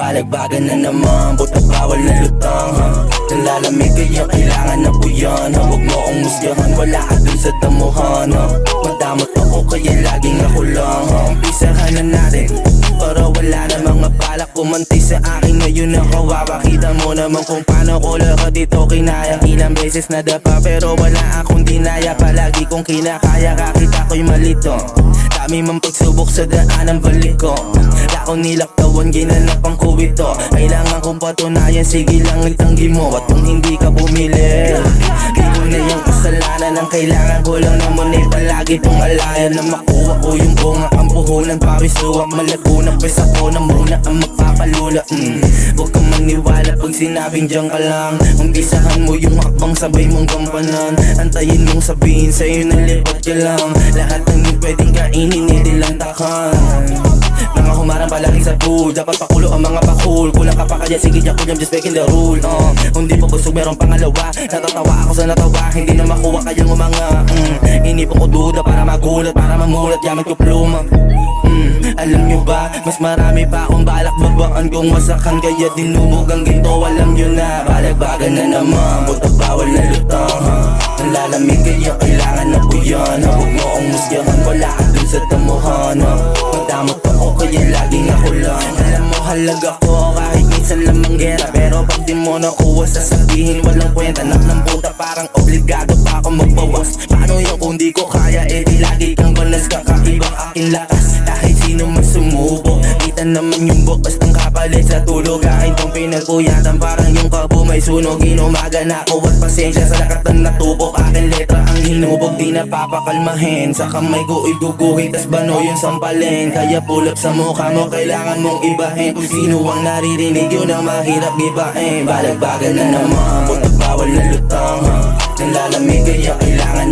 Balagbagan na naman, buta bawal na lutang Nalalamig kaya kailangan na buyan Huwag mo akong musgahan, wala ka dun sa damuhan Madamot ako kaya laging ako lang Umpisahan na natin, pero wala na mga balak Kumantay sa akin ngayon na kawawa Kita mo naman kung paano ko lahat dito kinaya Ilang beses na dapa pero wala akong dinaya Palagi kong kinakaya kakita ko'y malito Dami mang pagsubok sa daan ang balik ko Ako nilaktawan ginanap ang kuwito Kailangan kong patunayan sige lang itanggi mo At kung hindi ka bumili di ko na yung kasalanan Ang kailangan ko lang naman ay palagi tong alayan Na makuha ko yung bunga ang puhunan Pawisuwang malagunang pwes ako na muna ang magpapalula Huwag kang maniwala pag sinabing dyan ka lang Umpisahan mo yung hakbang sabay mong gampanan Antayin mong sabihin sa'yo na lipat ka lang Lahat ng yung pwedeng kainin nilang takan Mga humarang palagi sa pool Dapat pakulo ang mga bakul Kulang ka pa kaya sige dyan kunyam just breaking the rule Hindi po busog merong pangalawa Natatawa ako sa natawa Hindi na makuha kayang umanga Inipon ko duda para magulat Para mamulat gamit ko pluma Alam nyo ba, mas marami pa akong balak babaan kung masakan Kaya dinubog ang ginto, alam nyo na Balagbagan na naman, buta bawal na lutang Nalalamig kaya kailangan na buyan Huwag mo akong musgahan, wala ka dun sa damuhan Magdamot ako kaya laging ako lang Alam mo halaga ko kahit minsan lamang gera Pero pag di mo nakuha sasabihin walang kwenta Nak ng puta parang obligado pa ako magbawas Paano yung kung di ko kaya di lagi kang balas Kakaibang aking lakas kahit sino man sumubo Kita naman yung bukas ng kapalit sa tulog Kain tong pinagpuyatan parang yung kabo may sunog Inumaga na ako at pasensya sa lakat ng natubok Aking letra ang hinubog di napapakalmahin Sa kamay ko iguguhit tas bano yung sampalin Kaya pull up sa mukha mo kailangan mong ibahin Kung sino ang naririnig yun ang mahirap gibahin Balagbagan na naman, buta bawal na lutang Nalalamig kaya kailangan